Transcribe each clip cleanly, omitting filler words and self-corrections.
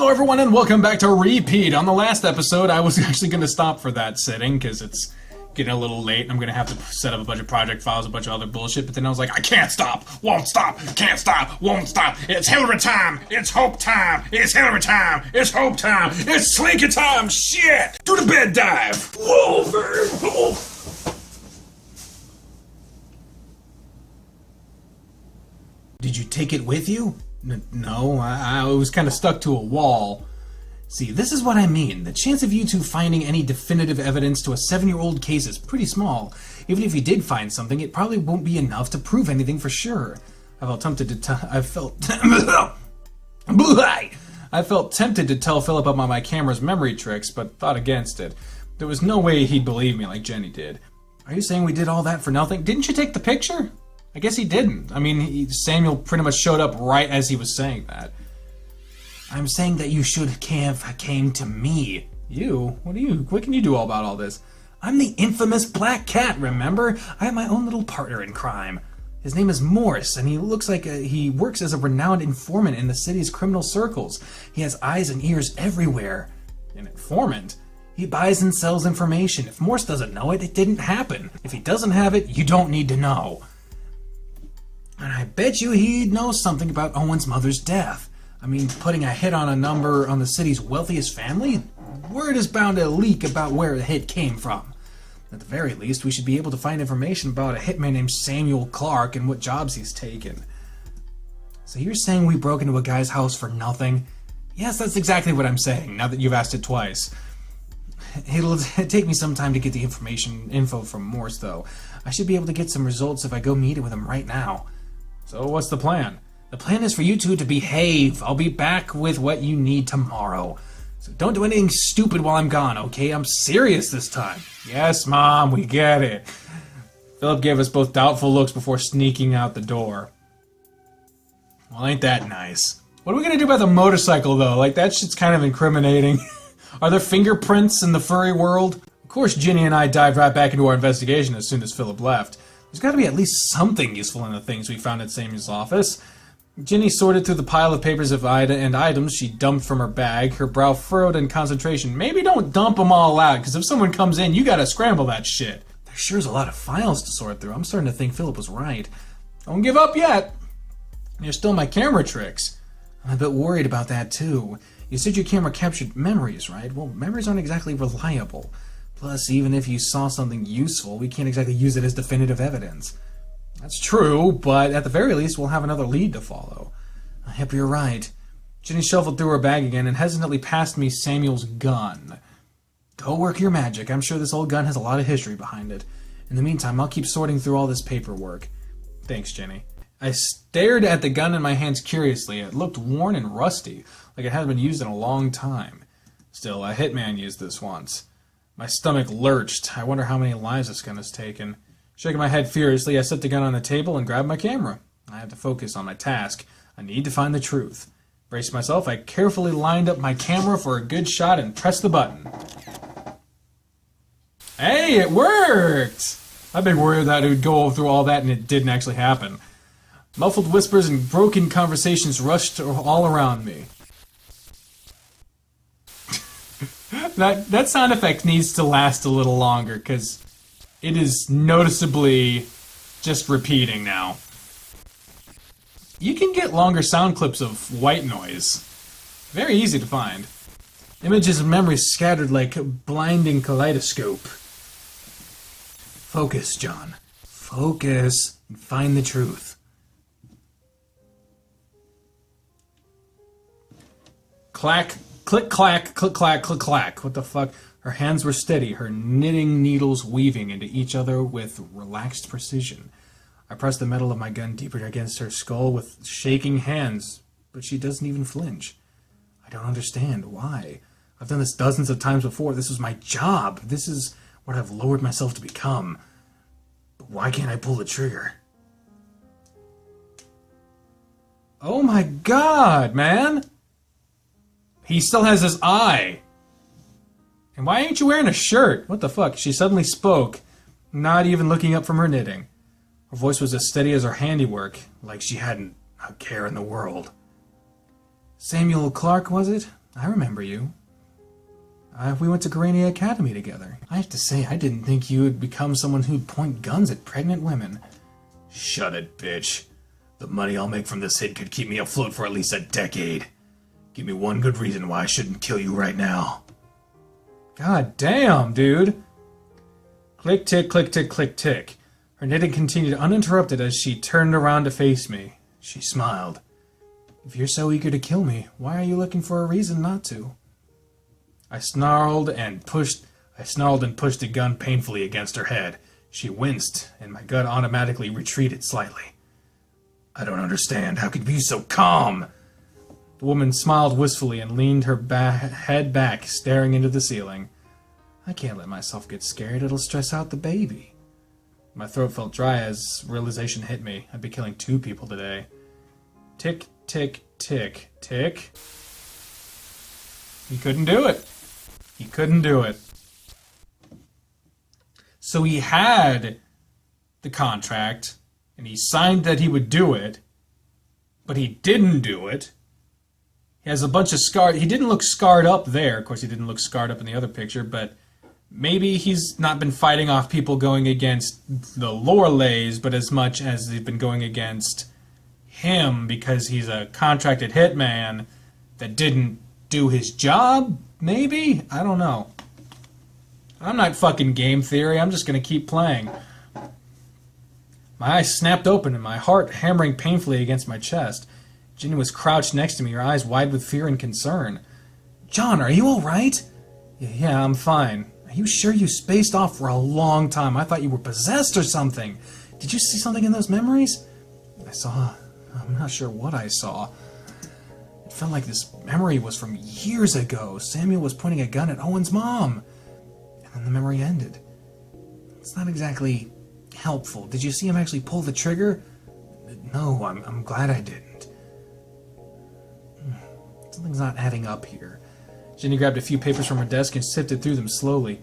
Hello everyone and welcome back to Repeat. On the last episode, I was actually going to stop for that sitting because it's getting a little late and I'm going to have to set up a bunch of project files, a bunch of other bullshit, but then I was like, I can't stop, won't stop, can't stop, won't stop. It's Hillary time, it's hope time, it's Hillary time, it's hope time, it's Slinky time, shit! Do the bed dive! Wolver! Did you take it with you? No, I was kind of stuck to a wall. See, this is what I mean. The chance of you two finding any definitive evidence to a 7-year-old case is pretty small. Even if you did find something, it probably won't be enough to prove anything for sure. I felt tempted to tell Philip about my camera's memory tricks, but thought against it. There was no way he'd believe me like Jenny did. Are you saying we did all that for nothing? Didn't you take the picture? I guess he didn't. I mean, Samuel pretty much showed up right as he was saying that. I'm saying that you should have came to me. You? What can you do all about all this? I'm the infamous Black Cat, remember? I have my own little partner in crime. His name is Morris, and he looks like he works as a renowned informant in the city's criminal circles. He has eyes and ears everywhere. An informant? He buys and sells information. If Morris doesn't know it, it didn't happen. If he doesn't have it, you don't need to know. And I bet you he'd know something about Owen's mother's death. I mean, putting a hit on a number on the city's wealthiest family? Word is bound to leak about where the hit came from. At the very least, we should be able to find information about a hitman named Samuel Clark and what jobs he's taken. So you're saying we broke into a guy's house for nothing? Yes, that's exactly what I'm saying, now that you've asked it twice. It'll take me some time to get the info from Morse, though. I should be able to get some results if I go meet with him right now. So what's the plan? The plan is for you two to behave. I'll be back with what you need tomorrow. So don't do anything stupid while I'm gone, okay? I'm serious this time. Yes, Mom, we get it. Philip gave us both doubtful looks before sneaking out the door. Well, ain't that nice? What are we gonna do about the motorcycle, though? Like, that shit's kind of incriminating. Are there fingerprints in the furry world? Of course, Ginny and I dived right back into our investigation as soon as Philip left. There's got to be at least something useful in the things we found at Samuel's office. Ginny sorted through the pile of papers and items she dumped from her bag, her brow furrowed in concentration. Maybe don't dump them all out, because if someone comes in, you gotta scramble that shit. There sure is a lot of files to sort through. I'm starting to think Philip was right. Don't give up yet. There's still my camera tricks. I'm a bit worried about that, too. You said your camera captured memories, right? Well, memories aren't exactly reliable. Plus, even if you saw something useful, we can't exactly use it as definitive evidence. That's true, but at the very least, we'll have another lead to follow. I hope you're right. Jenny shuffled through her bag again and hesitantly passed me Samuel's gun. Go work your magic. I'm sure this old gun has a lot of history behind it. In the meantime, I'll keep sorting through all this paperwork. Thanks, Jenny. I stared at the gun in my hands curiously. It looked worn and rusty, like it hadn't been used in a long time. Still, a hitman used this once. My stomach lurched. I wonder how many lives this gun has taken. Shaking my head furiously, I set the gun on the table and grabbed my camera. I had to focus on my task. I need to find the truth. Braced myself, I carefully lined up my camera for a good shot and pressed the button. Hey, it worked! I've been worried that it would go through all that and it didn't actually happen. Muffled whispers and broken conversations rushed all around me. That sound effect needs to last a little longer, because it is noticeably just repeating now. You can get longer sound clips of white noise. Very easy to find. Images and memories scattered like a blinding kaleidoscope. Focus, John. Focus and find the truth. Clack. Click, clack, click, clack, click, clack. What the fuck? Her hands were steady, her knitting needles weaving into each other with relaxed precision. I pressed the metal of my gun deeper against her skull with shaking hands, but she doesn't even flinch. I don't understand. Why? I've done this dozens of times before. This was my job. This is what I've lowered myself to become. But why can't I pull the trigger? Oh my god, man! He still has his eye. And why ain't you wearing a shirt? What the fuck? She suddenly spoke, not even looking up from her knitting. Her voice was as steady as her handiwork, like she hadn't a care in the world. Samuel Clark, was it? I remember you. We went to Garania Academy together. I have to say, I didn't think you would become someone who'd point guns at pregnant women. Shut it, bitch. The money I'll make from this hit could keep me afloat for at least a decade. Give me one good reason why I shouldn't kill you right now. God damn, dude. Click, tick, click, tick, click, tick. Her knitting continued uninterrupted as she turned around to face me. She smiled. If you're so eager to kill me, why are you looking for a reason not to? I snarled and pushed the gun painfully against her head. She winced, and my gun automatically retreated slightly. I don't understand. How could you be so calm? The woman smiled wistfully and leaned her head back, staring into the ceiling. I can't let myself get scared. It'll stress out the baby. My throat felt dry as realization hit me. I'd be killing 2 people today. Tick, tick, tick, tick. He couldn't do it. He couldn't do it. So he had the contract, and he signed that he would do it, but he didn't do it. He has a bunch of scars. He didn't look scarred up there. Of course, he didn't look scarred up in the other picture, but maybe he's not been fighting off people going against the Loreleys, but as much as they've been going against him because he's a contracted hitman that didn't do his job, maybe? I don't know. I'm not fucking game theory. I'm just going to keep playing. My eyes snapped open and my heart hammering painfully against my chest. Ginny was crouched next to me, her eyes wide with fear and concern. John, are you all right? Yeah, I'm fine. Are you sure you spaced off for a long time? I thought you were possessed or something. Did you see something in those memories? I'm not sure what I saw. It felt like this memory was from years ago. Samuel was pointing a gun at Owen's mom. And then the memory ended. It's not exactly helpful. Did you see him actually pull the trigger? No, I'm glad I didn't. Something's not adding up here. Jenny grabbed a few papers from her desk and sifted through them slowly.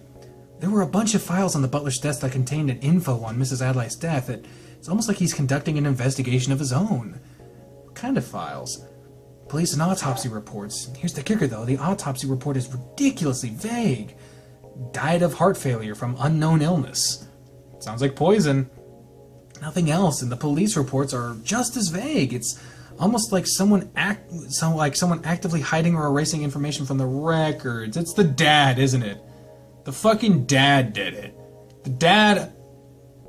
There were a bunch of files on the butler's desk that contained an info on Mrs. Adlai's death. It's almost like he's conducting an investigation of his own. What kind of files? Police and autopsy reports. Here's the kicker, though. The autopsy report is ridiculously vague. Died of heart failure from unknown illness. Sounds like poison. Nothing else, and the police reports are just as vague. It's almost like someone actively hiding or erasing information from the records. It's the dad, isn't it? The fucking dad did it. The dad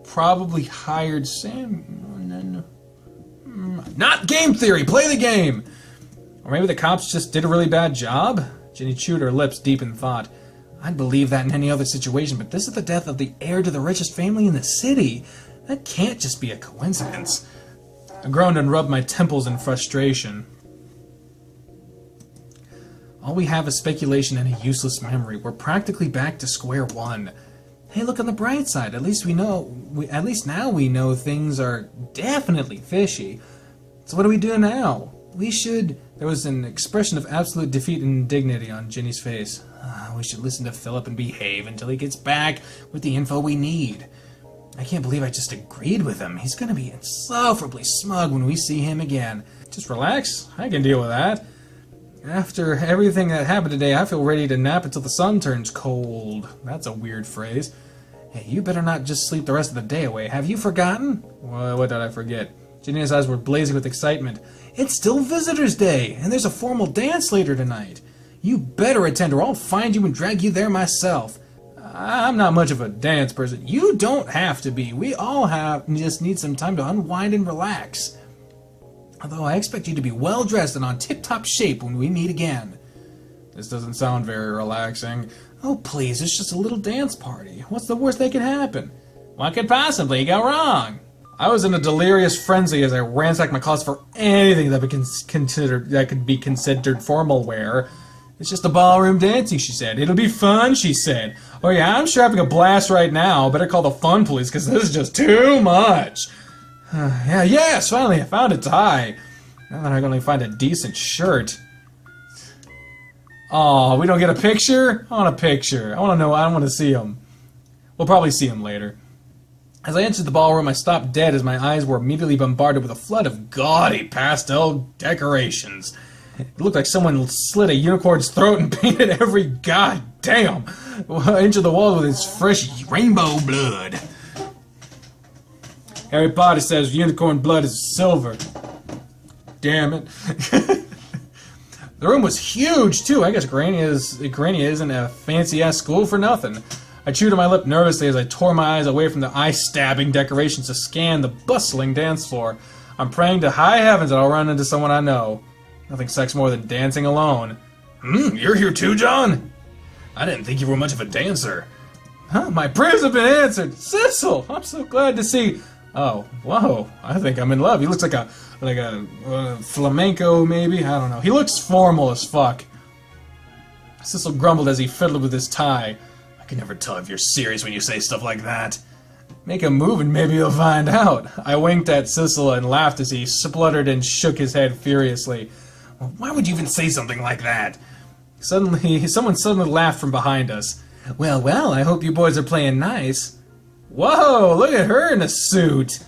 probably hired Sam. Not game theory. Play the game. Or maybe the cops just did a really bad job. Jenny chewed her lips deep in thought. I'd believe that in any other situation, but this is the death of the heir to the richest family in the city. That can't just be a coincidence. I groaned and rubbed my temples in frustration. All we have is speculation and a useless memory. We're practically back to square one. Hey, look on the bright side. At least now we know things are definitely fishy. So what do we do now? There was an expression of absolute defeat and indignity on Ginny's face. We should listen to Philip and behave until he gets back with the info we need. I can't believe I just agreed with him. He's going to be insufferably smug when we see him again. Just relax. I can deal with that. After everything that happened today, I feel ready to nap until the sun turns cold. That's a weird phrase. Hey, you better not just sleep the rest of the day away. Have you forgotten? What did I forget? Ginny's eyes were blazing with excitement. It's still Visitor's Day, and there's a formal dance later tonight. You better attend or I'll find you and drag you there myself. I'm not much of a dance person. You don't have to be. We all just need some time to unwind and relax. Although I expect you to be well-dressed and on tip-top shape when we meet again. This doesn't sound very relaxing. Oh, please, it's just a little dance party. What's the worst that could happen? What could possibly go wrong? I was in a delirious frenzy as I ransacked my closet for anything that could be considered formal wear. It's just a ballroom dancing, she said. It'll be fun, she said. Oh yeah, I'm sure having a blast right now. Better call the fun police, because this is just too much. Yes, finally I found a tie. Now that I can only find a decent shirt. Oh, we don't get a picture? I want a picture. I want to know. I want to see him. We'll probably see him later. As I entered the ballroom, I stopped dead as my eyes were immediately bombarded with a flood of gaudy pastel decorations. It looked like someone slit a unicorn's throat and painted every goddamn inch of the wall with its fresh rainbow blood. Harry Potter says unicorn blood is silver. Damn it. The room was huge, too. I guess Granny isn't a fancy-ass school for nothing. I chewed on my lip nervously as I tore my eyes away from the eye-stabbing decorations to scan the bustling dance floor. I'm praying to high heavens that I'll run into someone I know. Nothing sucks more than dancing alone. You're here too, John? I didn't think you were much of a dancer. Huh? My prayers have been answered! Sissel! I'm so glad to see... Oh, whoa. I think I'm in love. He looks like a flamenco, maybe? I don't know. He looks formal as fuck. Sissel grumbled as he fiddled with his tie. I can never tell if you're serious when you say stuff like that. Make a move and maybe you'll find out. I winked at Sissel and laughed as he spluttered and shook his head furiously. Well, why would you even say something like that? Someone suddenly laughed from behind us. Well, I hope you boys are playing nice. Whoa, look at her in a suit.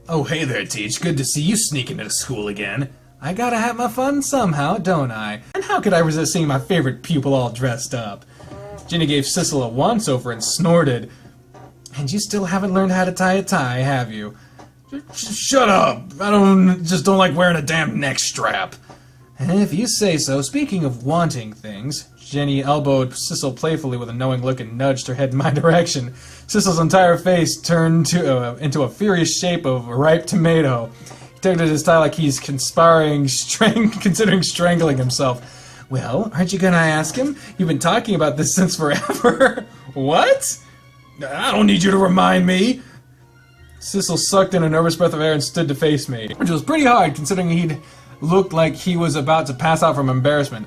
Oh, hey there, Teach. Good to see you sneaking into school again. I gotta have my fun somehow, don't I? And how could I resist seeing my favorite pupil all dressed up? Ginny gave Sissel a once-over and snorted. And you still haven't learned how to tie a tie, have you? Shut up! I just don't like wearing a damn neck strap. If you say so. Speaking of wanting things, Jenny elbowed Sissel playfully with a knowing look and nudged her head in my direction. Sissel's entire face turned into a furious shape of a ripe tomato. He tugged at his tie like he's considering strangling himself. Well, aren't you gonna ask him? You've been talking about this since forever. What? I don't need you to remind me. Sissel sucked in a nervous breath of air and stood to face me, which was pretty hard considering he'd looked like he was about to pass out from embarrassment.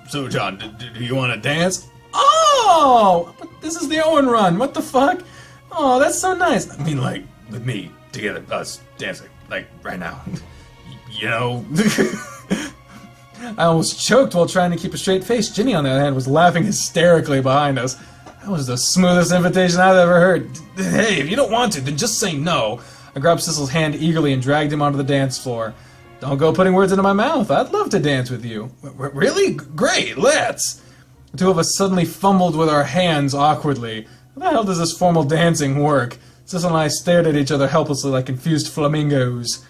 So, John, do you want to dance? Oh! But this is the Owen run. What the fuck? Oh, that's so nice. I mean, like, with me, together, us, dancing, like, right now. You know? I almost choked while trying to keep a straight face. Ginny, on the other hand, was laughing hysterically behind us. That was the smoothest invitation I've ever heard. Hey, if you don't want to, then just say no. I grabbed Sissel's hand eagerly and dragged him onto the dance floor. Don't go putting words into my mouth. I'd love to dance with you. Really? Great, let's! The two of us suddenly fumbled with our hands awkwardly. How the hell does this formal dancing work? Sissel and I stared at each other helplessly like confused flamingos.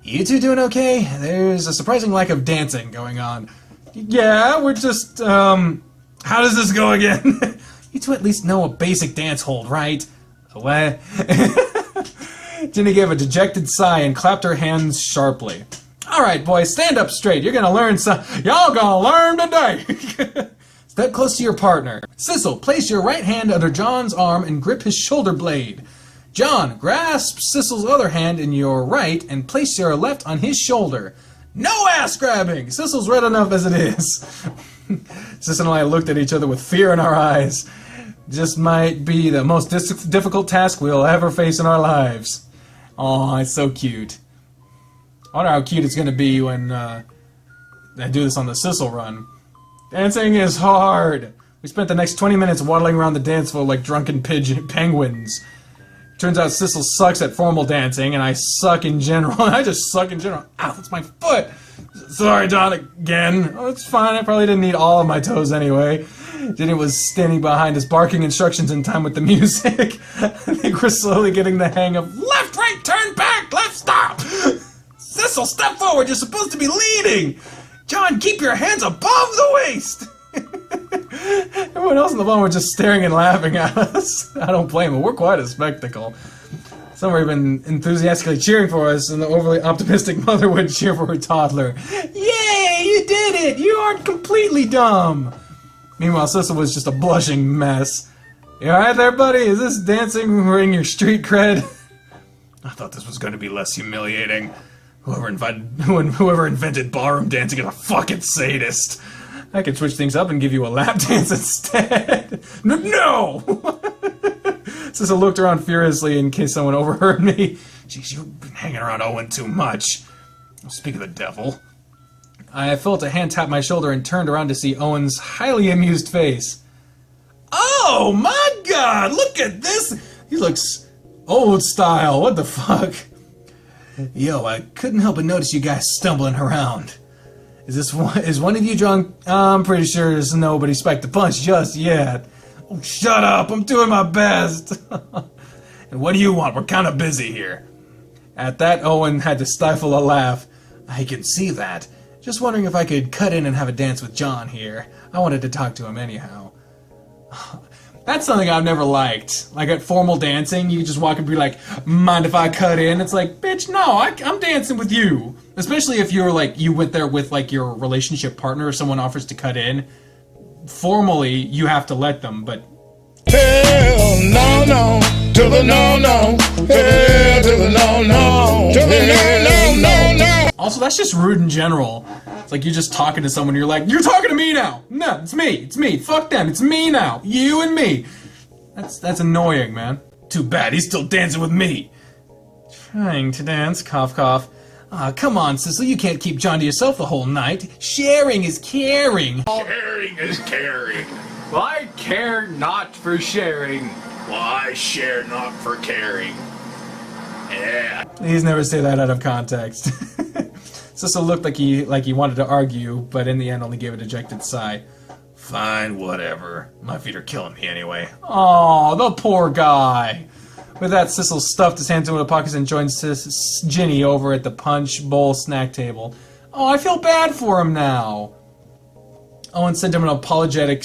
You two doing okay? There's a surprising lack of dancing going on. Yeah, we're just, How does this go again? You two at least know a basic dance hold, right? What? Ginny gave a dejected sigh and clapped her hands sharply. Alright, boys, stand up straight. You're gonna learn Y'all gonna learn today! Step close to your partner. Sissel, place your right hand under John's arm and grip his shoulder blade. John, grasp Sissel's other hand in your right and place your left on his shoulder. No ass grabbing! Sissel's red enough as it is. Sissel and I looked at each other with fear in our eyes. This might be the most difficult task we'll ever face in our lives. Aw, it's so cute. I wonder how cute it's going to be when I do this on the Sissel run. Dancing is hard. We spent the next 20 minutes waddling around the dance floor like drunken penguins. Turns out Sissel sucks at formal dancing, and I suck in general. I just suck in general. Ow, that's my foot! Sorry, John, again. Oh, it's fine. I probably didn't need all of my toes anyway. Jenny was standing behind us, barking instructions in time with the music. I think we're slowly getting the hang of left, right, turn back, left, stop! Sissel, step forward. You're supposed to be leading. John, keep your hands above the waist. Everyone else on the phone were just staring and laughing at us. I don't blame them. We're quite a spectacle. Some were even enthusiastically cheering for us, and the overly optimistic mother would cheer for her toddler. Yay! You did it! You aren't completely dumb! Meanwhile, Sissel was just a blushing mess. You alright there, buddy? Is this dancing ring your street cred? I thought this was going to be less humiliating. Whoever invented ballroom dancing is a fucking sadist. I could switch things up and give you a lap dance instead. No! Sissel looked around furiously in case someone overheard me. Jeez, you've been hanging around Owen too much. Speak of the devil. I felt a hand tap my shoulder and turned around to see Owen's highly amused face. Oh my god, look at this! He looks old style, what the fuck? Yo, I couldn't help but notice you guys stumbling around. Is one of you drunk? I'm pretty sure there's nobody spiked the punch just yet. Oh, shut up! I'm doing my best! And what do you want? We're kind of busy here. At that, Owen had to stifle a laugh. I can see that. Just wondering if I could cut in and have a dance with John here. I wanted to talk to him anyhow. That's something I've never liked. Like at formal dancing, you just walk and be like, mind if I cut in? It's like, bitch, no, I'm dancing with you. Especially if you're like, you went there with like your relationship partner or someone offers to cut in. Formally, you have to let them, but... Hell no, no, to the no, no. Hell to the no, no. To the no, no, no, no. Also, that's just rude in general. It's like you're just talking to someone, you're like, you're talking to me now! No, it's me, fuck them, it's me now, you and me! That's annoying, man. Too bad, he's still dancing with me! Trying to dance, cough cough. Ah, come on, Sissel, you can't keep John to yourself the whole night. Sharing is caring! Sharing is caring! Well, I care not for sharing. Well, I share not for caring. Yeah. Please never say that out of context. Sissel looked like he wanted to argue, but in the end only gave a dejected sigh. Fine, whatever. My feet are killing me anyway. Aw, the poor guy. With that, Sissel stuffed his hands into his pockets and joined Ginny over at the punch bowl snack table. Oh, I feel bad for him now. Owen sent him an apologetic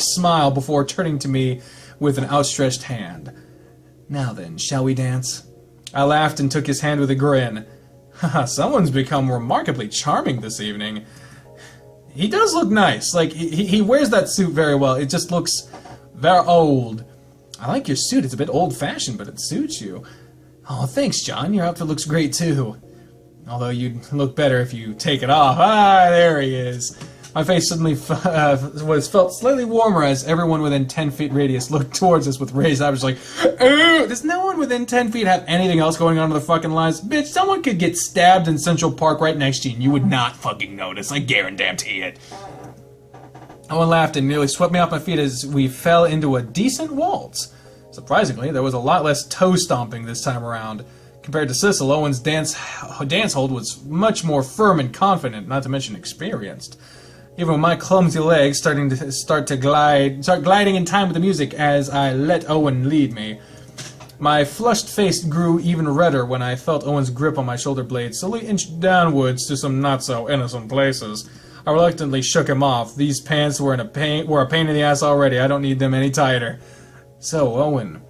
smile before turning to me with an outstretched hand. Now then, shall we dance? I laughed and took his hand with a grin. Haha, someone's become remarkably charming this evening. He does look nice. Like, he wears that suit very well. It just looks very old. I like your suit. It's a bit old-fashioned, but it suits you. Oh, thanks, John. Your outfit looks great, too. Although you'd look better if you take it off. Ah, there he is. My face suddenly felt slightly warmer as everyone within 10 feet radius looked towards us with raised eyebrows like, does no one within 10 feet have anything else going on in their fucking lives? Bitch, someone could get stabbed in Central Park right next to you and you would not fucking notice. I guarantee it. Owen laughed and nearly swept me off my feet as we fell into a decent waltz. Surprisingly, there was a lot less toe stomping this time around. Compared to Sissel, Owen's dance hold was much more firm and confident, not to mention experienced. Even with my clumsy legs start gliding in time with the music as I let Owen lead me. My flushed face grew even redder when I felt Owen's grip on my shoulder blades slowly inch downwards to some not-so-innocent places. I reluctantly shook him off. These pants were a pain in the ass already. I don't need them any tighter. So, Owen.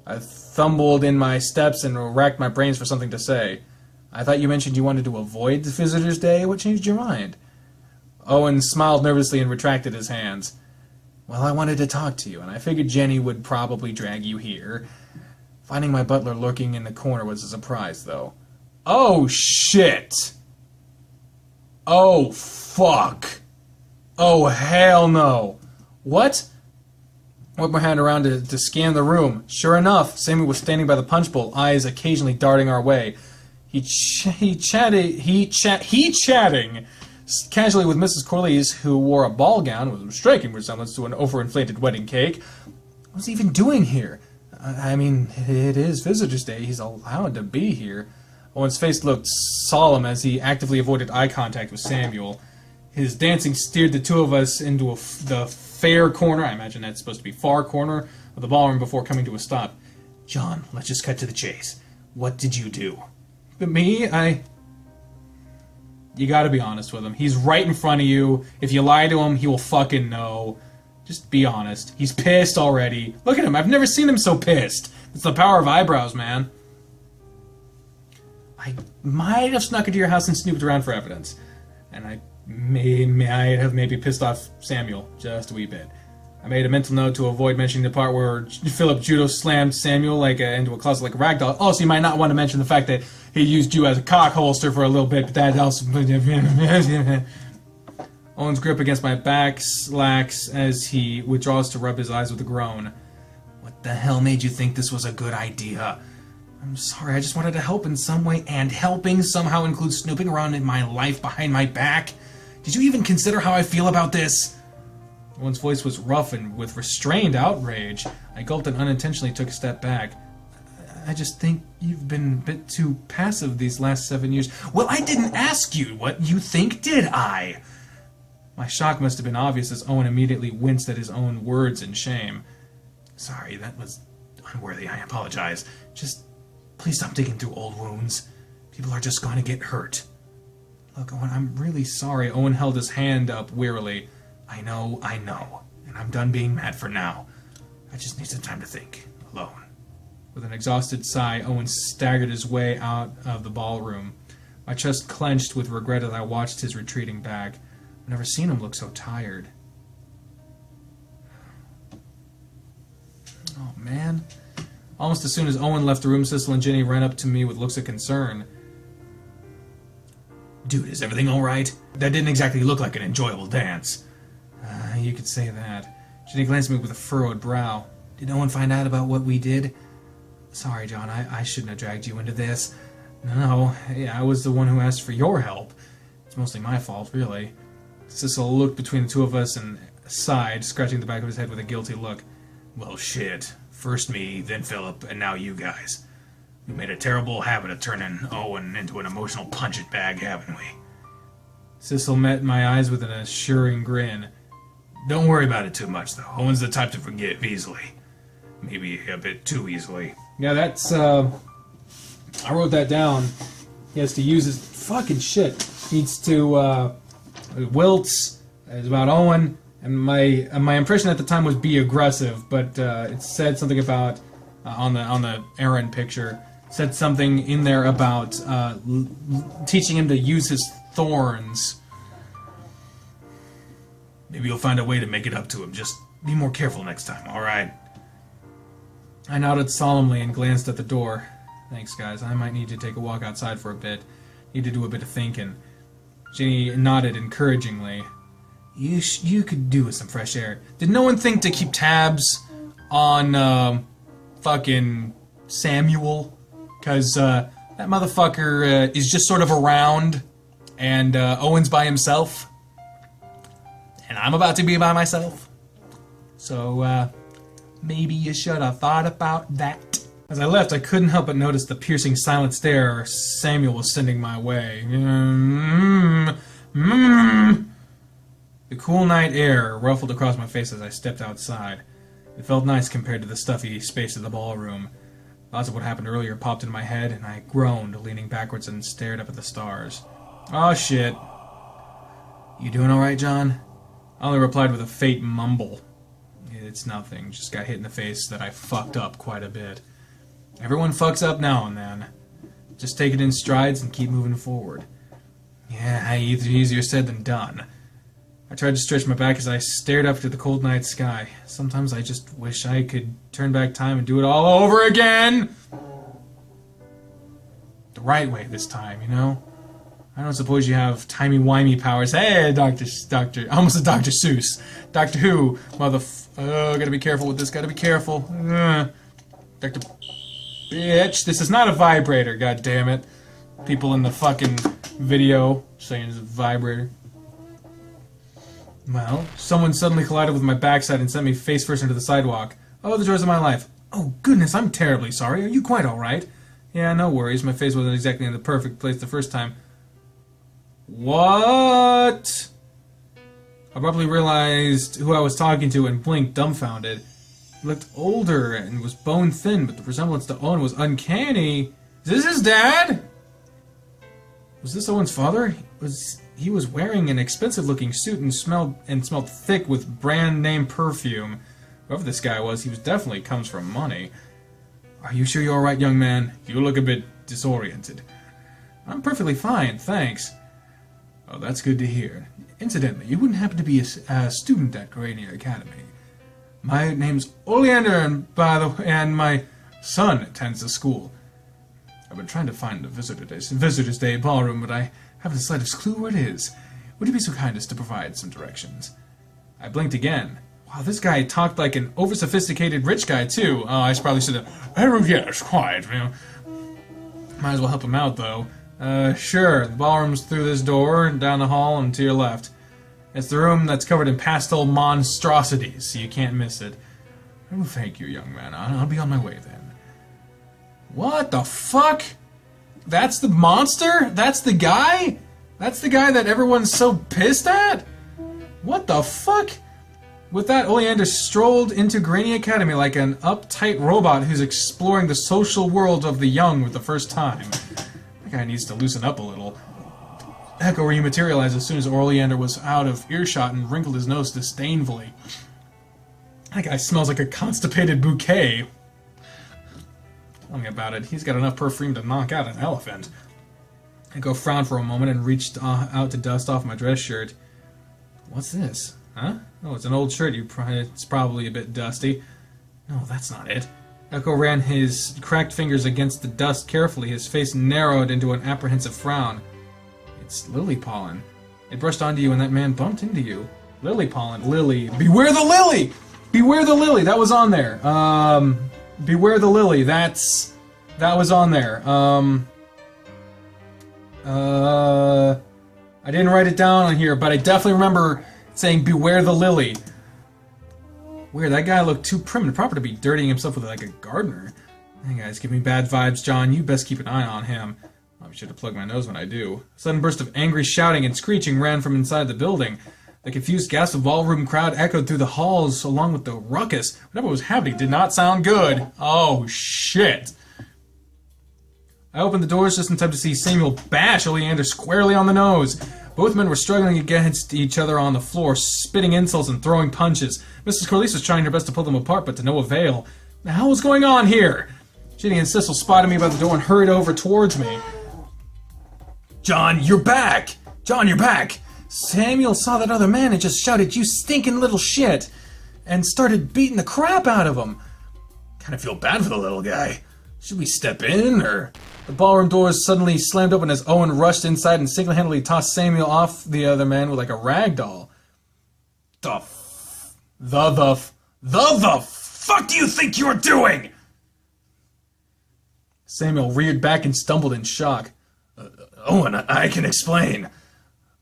I thumbled in my steps and racked my brains for something to say. I thought you mentioned you wanted to avoid the Visitor's Day. What changed your mind? Owen smiled nervously and retracted his hands. Well, I wanted to talk to you, and I figured Jenny would probably drag you here. Finding my butler lurking in the corner was a surprise, though. Oh, shit! Oh, fuck! Oh, hell no! What? I whipped my hand around to scan the room. Sure enough, Samuel was standing by the punch bowl, eyes occasionally darting our way. He chatting casually with Mrs. Corliss, who wore a ball gown with a striking resemblance to an overinflated wedding cake. What's he even doing here? I mean, it is Visitor's Day. He's allowed to be here. Owen's face looked solemn as he actively avoided eye contact with Samuel. His dancing steered the two of us into the fair corner, I imagine that's supposed to be far corner, of the ballroom before coming to a stop. John, let's just cut to the chase. What did you do? But me? You gotta be honest with him. He's right in front of you. If you lie to him, he will fucking know. Just be honest. He's pissed already. Look at him. I've never seen him so pissed. It's the power of eyebrows, man. I might have snuck into your house and snooped around for evidence. And I might have maybe pissed off Samuel just a wee bit. I made a mental note to avoid mentioning the part where Philip judo slammed Samuel into a closet like a ragdoll. Also, you might not want to mention the fact that he used you as a cock holster for a little bit, but that also... Owen's grip against my back slacks as he withdraws to rub his eyes with a groan. What the hell made you think this was a good idea? I'm sorry, I just wanted to help in some way, and helping somehow includes snooping around in my life behind my back? Did you even consider how I feel about this? Owen's voice was rough and with restrained outrage. I gulped and unintentionally took a step back. I just think you've been a bit too passive these last 7 years. Well, I didn't ask you what you think, did I? My shock must have been obvious as Owen immediately winced at his own words in shame. Sorry, that was unworthy. I apologize. Just please stop digging through old wounds. People are just going to get hurt. Look, Owen, I'm really sorry. Owen held his hand up wearily. I know, and I'm done being mad for now. I just need some time to think, alone. With an exhausted sigh, Owen staggered his way out of the ballroom. My chest clenched with regret as I watched his retreating back. I've never seen him look so tired. Oh, man. Almost as soon as Owen left the room, Sissel and Jenny ran up to me with looks of concern. Dude, is everything alright? That didn't exactly look like an enjoyable dance. You could say that. Jenny glanced at me with a furrowed brow. Did Owen find out about what we did? Sorry, John, I shouldn't have dragged you into this. No, I was the one who asked for your help. It's mostly my fault, really. Sissel looked between the two of us and sighed, scratching the back of his head with a guilty look. Well, shit. First me, then Philip, and now you guys. We made a terrible habit of turning Owen into an emotional punch-it bag, haven't we? Sissel met my eyes with an assuring grin. Don't worry about it too much, though. Owen's the type to forgive easily. Maybe a bit too easily. Yeah, that's, I wrote that down. He has to use his fucking shit. Needs to, wilts. It's about Owen. And my impression at the time was be aggressive, but it said something about, on the Aaron picture, said something in there about teaching him to use his thorns. Maybe you'll find a way to make it up to him. Just be more careful next time, alright? I nodded solemnly and glanced at the door. Thanks, guys. I might need to take a walk outside for a bit. Need to do a bit of thinking. Jenny nodded encouragingly. You could do with some fresh air. Did no one think to keep tabs on fucking Samuel? Because that motherfucker is just sort of around, and Owen's by himself. And I'm about to be by myself. So, maybe you should have thought about that. As I left, I couldn't help but notice the piercing silent stare Samuel was sending my way. The cool night air ruffled across my face as I stepped outside. It felt nice compared to the stuffy space of the ballroom. Thoughts of what happened earlier popped into my head, and I groaned, leaning backwards and stared up at the stars. Oh, shit. You doing alright, John? I only replied with a faint mumble. It's nothing, just got hit in the face that I fucked up quite a bit. Everyone fucks up now and then. Just take it in strides and keep moving forward. Yeah, easier said than done. I tried to stretch my back as I stared up to the cold night sky. Sometimes I just wish I could turn back time and do it all over again! The right way this time, you know? I don't suppose you have timey-wimey powers. Hey, Doctor, almost a Dr. Seuss. Doctor Who, gotta be careful with this, gotta be careful. Dr. Bitch, this is not a vibrator, goddammit. People in the fucking video saying it's a vibrator. Well, someone suddenly collided with my backside and sent me face first into the sidewalk. Oh, the joys of my life. Oh, goodness, I'm terribly sorry. Are you quite alright? Yeah, no worries. My face wasn't exactly in the perfect place the first time. What? I abruptly realized who I was talking to and blinked, dumbfounded. He looked older and was bone-thin, but the resemblance to Owen was uncanny. Is this his dad? Was this Owen's father? He was wearing an expensive-looking suit and smelled thick with brand-name perfume. Whoever this guy was, he definitely comes from money. Are you sure you're all right, young man? You look a bit disoriented. I'm perfectly fine, thanks. Oh, that's good to hear. Incidentally, you wouldn't happen to be a student at Grania Academy. My name's Oleander, and my son attends the school. I've been trying to find the Visitor's Day ballroom, but I haven't the slightest clue where it is. Would you be so kind as to provide some directions? I blinked again. Wow, this guy talked like an over-sophisticated rich guy, too. Oh, I probably should have... Oh, yes, quite. You know. Might as well help him out, though. Sure. The ballroom's through this door, down the hall, and to your left. It's the room that's covered in pastel monstrosities, so you can't miss it. Oh, thank you, young man. I'll be on my way, then. What the fuck? That's the monster? That's the guy? That's the guy that everyone's so pissed at? What the fuck? With that, Oleander strolled into Granny Academy like an uptight robot who's exploring the social world of the young for the first time. That guy needs to loosen up a little. Echo rematerialized as soon as Oleander was out of earshot and wrinkled his nose disdainfully. That guy smells like a constipated bouquet. Tell me about it. He's got enough perfume to knock out an elephant. Echo frowned for a moment and reached out to dust off my dress shirt. What's this? Huh? Oh, it's an old shirt. It's probably a bit dusty. No, that's not it. Echo ran his cracked fingers against the dust carefully. His face narrowed into an apprehensive frown. It's lily pollen. It brushed onto you and that man bumped into you. Lily pollen. Lily. Beware the lily! Beware the lily! That was on there. Beware the lily. That was on there. I didn't write it down on here, but I definitely remember saying beware the lily. Weird, that guy looked too prim and proper to be dirtying himself with like a gardener. Hey guys, give me bad vibes, John. You best keep an eye on him. I should have plugged my nose when I do. A sudden burst of angry shouting and screeching ran from inside the building. The confused gasp of the ballroom crowd echoed through the halls along with the ruckus. Whatever was happening did not sound good. Oh, shit. I opened the doors just in time to see Samuel bash Oleander squarely on the nose. Both men were struggling against each other on the floor, spitting insults and throwing punches. Mrs. Corliss was trying her best to pull them apart, but to no avail. The hell was going on here? Ginny and Cecil spotted me by the door and hurried over towards me. John, you're back! John, you're back! Samuel saw that other man and just shouted, "You stinking little shit!" and started beating the crap out of him. Kinda feel bad for the little guy. Should we step in, or...? The ballroom doors suddenly slammed open as Owen rushed inside and single-handedly tossed Samuel off the other man with like a rag doll. The fuck do you think you're doing? Samuel reared back and stumbled in shock. Owen, I can explain.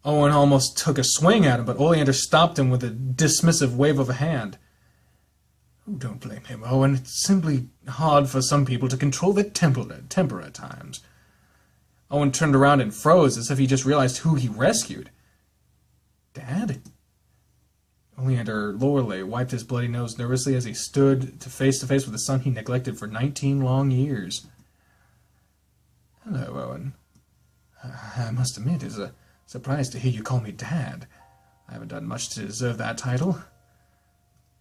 Owen almost took a swing at him, but Oleander stopped him with a dismissive wave of a hand. Oh, don't blame him, Owen. It's simply hard for some people to control their temper at times. Owen turned around and froze as if he just realized who he rescued. Dad? Oleander Loreley wiped his bloody nose nervously as he stood face to face with the son he neglected for 19 long years. Hello, Owen. I must admit, it's a surprise to hear you call me Dad. I haven't done much to deserve that title.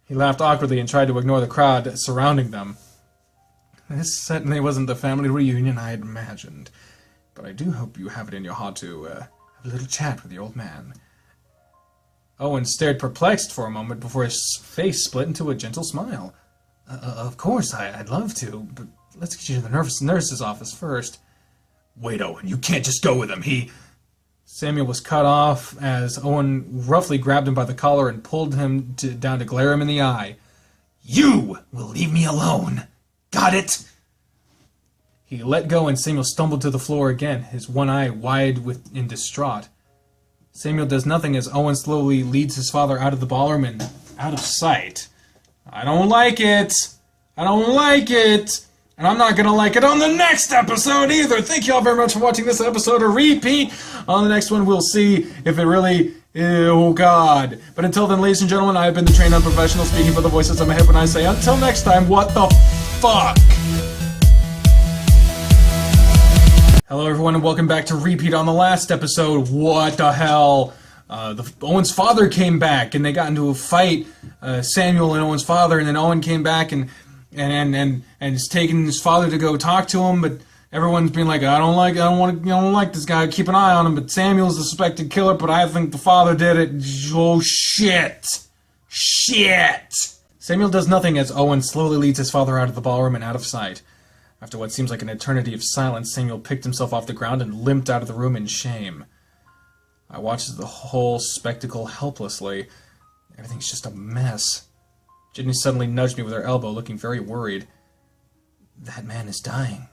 He laughed awkwardly and tried to ignore the crowd surrounding them. This certainly wasn't the family reunion I had imagined, but I do hope you have it in your heart to have a little chat with the old man. Owen stared perplexed for a moment before his face split into a gentle smile. Of course, I'd love to, but let's get you to the nurse's office first. Wait, Owen, you can't just go with him. Samuel was cut off as Owen roughly grabbed him by the collar and pulled him down to glare him in the eye. You will leave me alone. Got it? He let go and Samuel stumbled to the floor again, his one eye wide in distraught. Samuel does nothing as Owen slowly leads his father out of the ballroom and out of sight. I don't like it. I don't like it. And I'm not going to like it on the next episode either. Thank you all very much for watching this episode of Repeat. On the next one, we'll see if it really... Oh, God. But until then, ladies and gentlemen, I have been the trained unprofessional speaking for the voices in my head when I say, until next time, what the fuck? Hello, everyone, and welcome back to Repeat. On the last episode, what the hell? Owen's father came back, and they got into a fight, Samuel and Owen's father, and then Owen came back and is taking his father to go talk to him, but everyone's being like, I don't like this guy, keep an eye on him, but Samuel's the suspected killer, but I think the father did it. Oh, shit. Samuel does nothing as Owen slowly leads his father out of the ballroom and out of sight. After what seems like an eternity of silence, Samuel picked himself off the ground and limped out of the room in shame. I watched the whole spectacle helplessly. Everything's just a mess. Ginny suddenly nudged me with her elbow, looking very worried. That man is dying.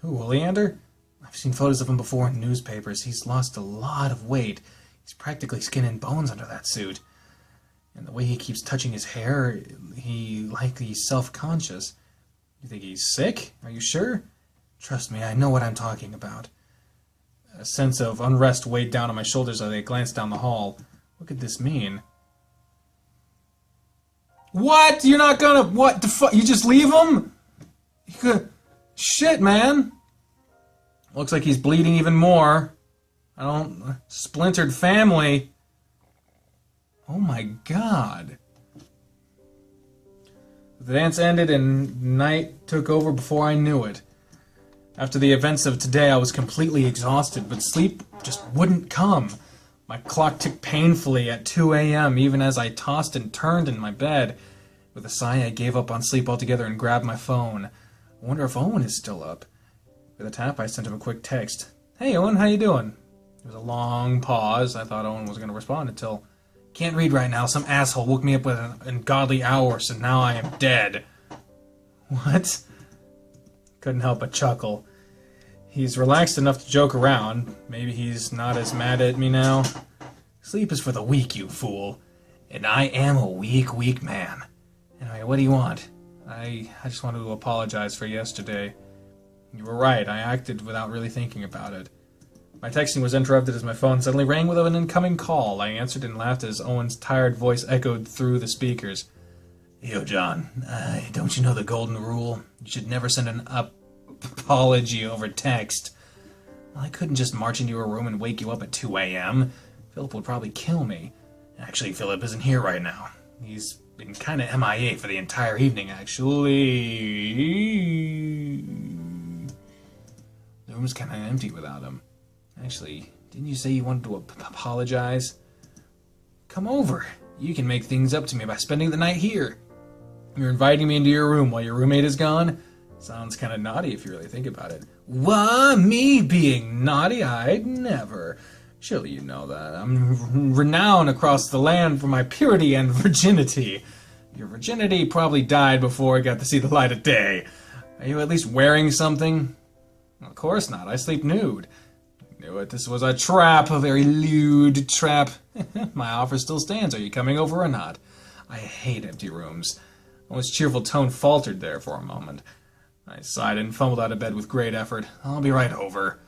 Who, Oleander? I've seen photos of him before in newspapers. He's lost a lot of weight. He's practically skin and bones under that suit. And the way he keeps touching his hair, he's self-conscious. You think he's sick? Are you sure? Trust me, I know what I'm talking about. A sense of unrest weighed down on my shoulders as I glanced down the hall. What could this mean? What? You're not gonna... What the fuck? You just leave him? You could... Shit, man. Looks like he's bleeding even more. I don't... Splintered family. Oh my god. The dance ended and night took over before I knew it. After the events of today, I was completely exhausted, but sleep just wouldn't come. My clock ticked painfully at 2 a.m., even as I tossed and turned in my bed. With a sigh, I gave up on sleep altogether and grabbed my phone. I wonder if Owen is still up. With a tap, I sent him a quick text. Hey, Owen, how you doing? There was a long pause. I thought Owen was going to respond until... Can't read right now. Some asshole woke me up with an ungodly hour, so now I am dead. What? Couldn't help but chuckle. He's relaxed enough to joke around. Maybe he's not as mad at me now. Sleep is for the weak, you fool. And I am a weak, weak man. Anyway, what do you want? I just wanted to apologize for yesterday. You were right. I acted without really thinking about it. My texting was interrupted as my phone suddenly rang with an incoming call. I answered and laughed as Owen's tired voice echoed through the speakers. Yo, John, don't you know the golden rule? You should never send an apology over text. Well, I couldn't just march into your room and wake you up at 2 a.m. Philip would probably kill me. Actually, Philip isn't here right now. He's been kind of MIA for the entire evening, actually. The room's kind of empty without him. Actually, didn't you say you wanted to apologize? Come over. You can make things up to me by spending the night here. You're inviting me into your room while your roommate is gone? Sounds kind of naughty if you really think about it. What? Me being naughty? I'd never. Surely you know that. I'm renowned across the land for my purity and virginity. Your virginity probably died before it got to see the light of day. Are you at least wearing something? Of course not. I sleep nude. Knew it. This was a trap, a very lewd trap. My offer still stands. Are you coming over or not? I hate empty rooms. Owen's cheerful tone faltered there for a moment. I sighed and fumbled out of bed with great effort. I'll be right over.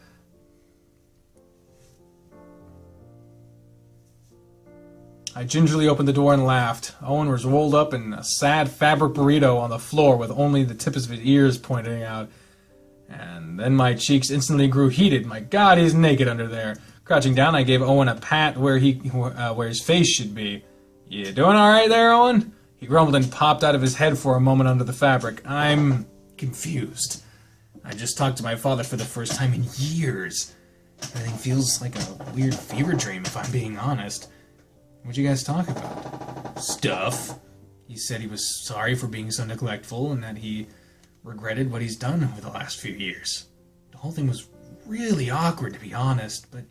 I gingerly opened the door and laughed. Owen was rolled up in a sad fabric burrito on the floor with only the tips of his ears pointing out. And then my cheeks instantly grew heated. My God, he's naked under there. Crouching down, I gave Owen a pat where his face should be. You doing all right there, Owen? He grumbled and popped out of his head for a moment under the fabric. I'm confused. I just talked to my father for the first time in years. Everything feels like a weird fever dream, if I'm being honest. What'd you guys talk about? Stuff. He said he was sorry for being so neglectful and that he regretted what he's done over the last few years. The whole thing was really awkward, to be honest, but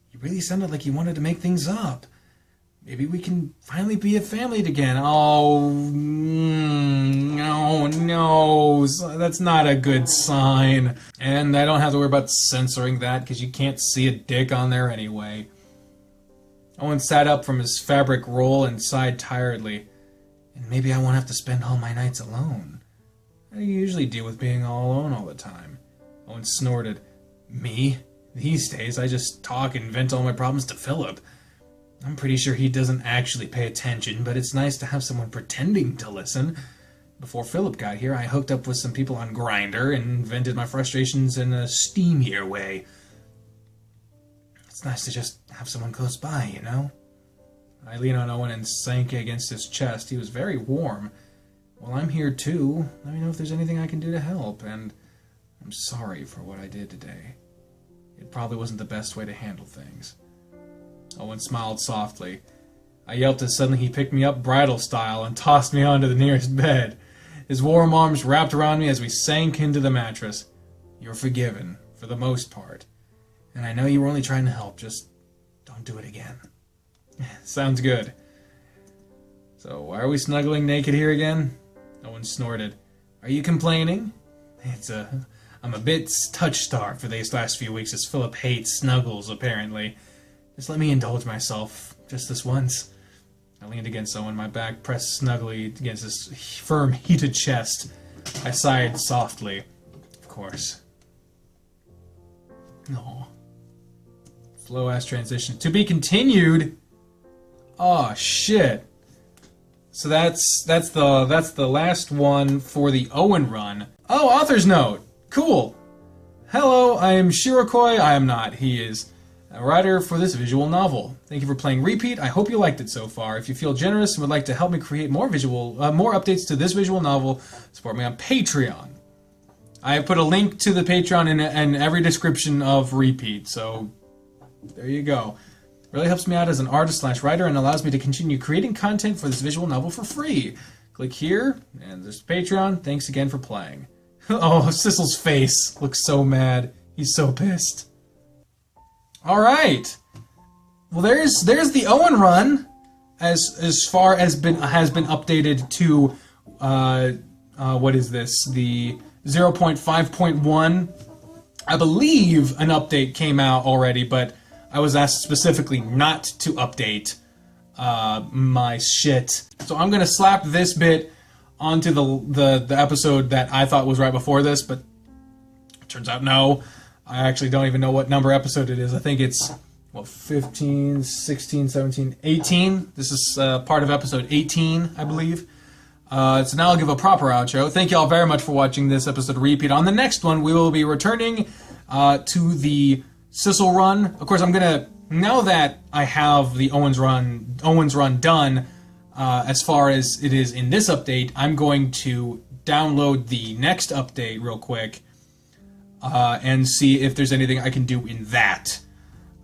he really sounded like he wanted to make things up. Maybe we can finally be a family again. Oh, no, that's not a good sign. And I don't have to worry about censoring that, because you can't see a dick on there anyway. Owen sat up from his fabric roll and sighed tiredly. And maybe I won't have to spend all my nights alone. I usually deal with being all alone all the time. Owen snorted. Me? These days, I just talk and vent all my problems to Philip. I'm pretty sure he doesn't actually pay attention, but it's nice to have someone pretending to listen. Before Philip got here, I hooked up with some people on Grindr and vented my frustrations in a steamier way. It's nice to just have someone close by, you know? I leaned on Owen and sank against his chest. He was very warm. Well, I'm here too. Let me know if there's anything I can do to help, and I'm sorry for what I did today. It probably wasn't the best way to handle things. Owen smiled softly. I yelped as suddenly he picked me up bridal style and tossed me onto the nearest bed. His warm arms wrapped around me as we sank into the mattress. You're forgiven, for the most part. And I know you were only trying to help, just don't do it again. Sounds good. So, why are we snuggling naked here again? Owen snorted. Are you complaining? I'm a bit touch-starved for these last few weeks as Philip hates snuggles, apparently. Just let me indulge myself, just this once. I leaned against Owen, my back pressed snugly against his firm, heated chest. I sighed softly. Of course. No. Slow ass transition. To be continued. Oh shit. So that's the last one for the Owen run. Oh, author's note. Cool. Hello, I am Shirokoi. I am not. He is a writer for this visual novel. Thank you for playing Repeat. I hope you liked it so far. If you feel generous and would like to help me create more updates to this visual novel, support me on Patreon. I have put a link to the Patreon in every description of Repeat, so there you go. Really helps me out as an artist/writer and allows me to continue creating content for this visual novel for free. Click here, and there's Patreon. Thanks again for playing. Oh, Sissel's face looks so mad. He's so pissed. Alright. Well, there's the Owen run, as far as has been updated to, what is this? The 0.5.1. I believe an update came out already, but I was asked specifically not to update my shit. So I'm gonna slap this bit onto the episode that I thought was right before this, but it turns out no. I actually don't even know what number episode it is. I think it's, 15, 16, 17, 18. This is part of episode 18, I believe. So now I'll give a proper outro. Thank you all very much for watching this episode of Repeat. On the next one, we will be returning to the Sissel run. Of course, I'm gonna, now that I have the Owen's run done, as far as it is in this update, I'm going to download the next update real quick and see if there's anything I can do in that.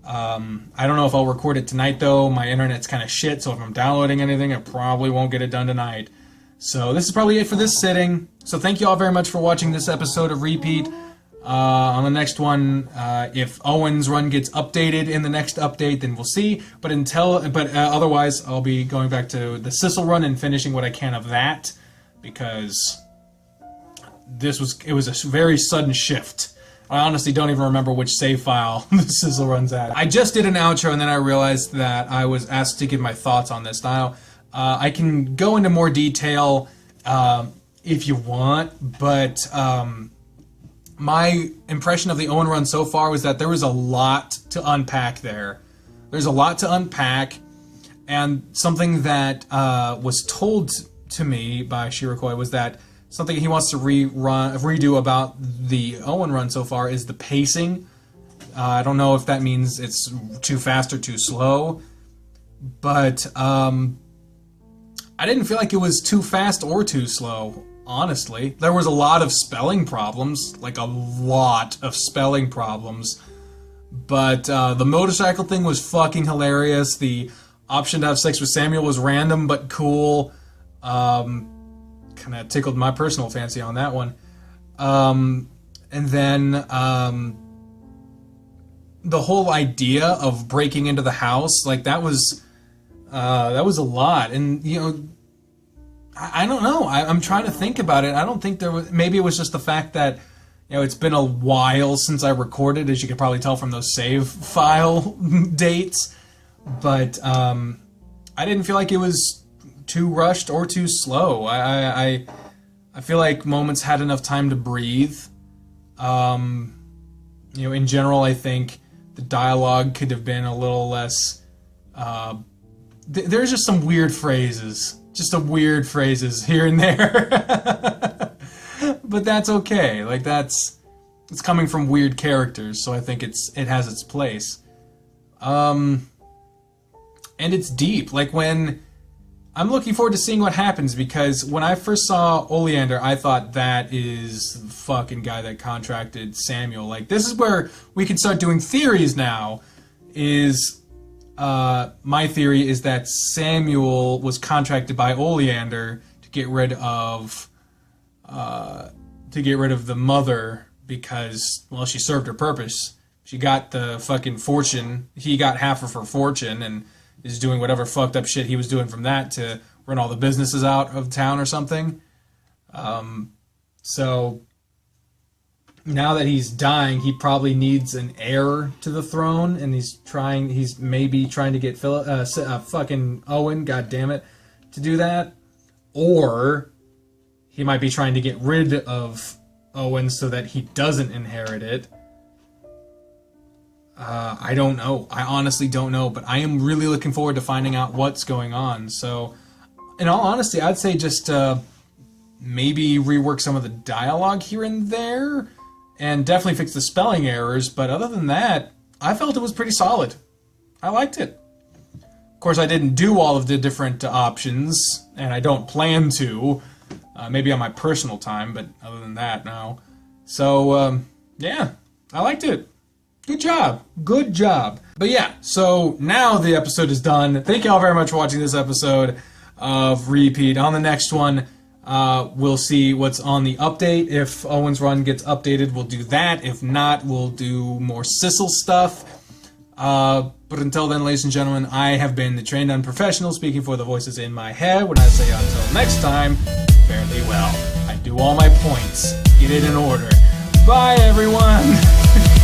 I don't know if I'll record it tonight though. My internet's kind of shit, so if I'm downloading anything, I probably won't get it done tonight. So this is probably it for this sitting. So thank you all very much for watching this episode of Repeat. On the next one, if Owen's run gets updated in the next update, then we'll see. But otherwise, I'll be going back to the Sissel run and finishing what I can of that, because it was a very sudden shift. I honestly don't even remember which save file the Sissel run's at. I just did an outro and then I realized that I was asked to give my thoughts on this. Now, I can go into more detail if you want, but my impression of the Owen run so far was that there was a lot to unpack there. There's a lot to unpack, and something that was told to me by Shirokoi was that something he wants to redo about the Owen run so far is the pacing. I don't know if that means it's too fast or too slow, but I didn't feel like it was too fast or too slow. Honestly, there was a lot of spelling problems, like a lot of spelling problems, but the motorcycle thing was fucking hilarious. The option to have sex with Samuel was random but cool. Kind of tickled my personal fancy on that one. And then the whole idea of breaking into the house, like that was a lot. And you know, I don't know. I'm trying to think about it. I don't think there was. Maybe it was just the fact that, you know, it's been a while since I recorded, as you could probably tell from those save file dates. But I didn't feel like it was too rushed or too slow. I feel like moments had enough time to breathe. You know, in general, I think the dialogue could have been a little less. There's just some weird phrases. Just some weird phrases here and there. But that's okay. Like, it's coming from weird characters, so I think it has its place. And it's deep. Like, when I'm looking forward to seeing what happens, because when I first saw Oleander, I thought that is the fucking guy that contracted Samuel. Like, this is where we can start doing theories now. My theory is that Samuel was contracted by Oleander to get rid of the mother because, well, she served her purpose. She got the fucking fortune. He got half of her fortune and is doing whatever fucked up shit he was doing from that to run all the businesses out of town or something. So now that he's dying, he probably needs an heir to the throne, and he's maybe trying to get fucking Owen, goddammit, to do that. Or he might be trying to get rid of Owen so that he doesn't inherit it. I don't know. I honestly don't know, but I am really looking forward to finding out what's going on. So, in all honesty, I'd say just maybe rework some of the dialogue here and there, and definitely fix the spelling errors, but other than that, I felt it was pretty solid. I liked it. Of course, I didn't do all of the different options, and I don't plan to. Maybe on my personal time, but other than that, no. So, yeah, I liked it. Good job. Good job. But yeah, so now the episode is done. Thank you all very much for watching this episode of Repeat. On the next one, we'll see what's on the update. If Owen's run gets updated, we'll do that. If not, we'll do more Sissel stuff. But until then, ladies and gentlemen, I have been the trained unprofessional speaking for the voices in my head when I say until next time, fare thee well. I do all my points. Get it in order. Bye, everyone!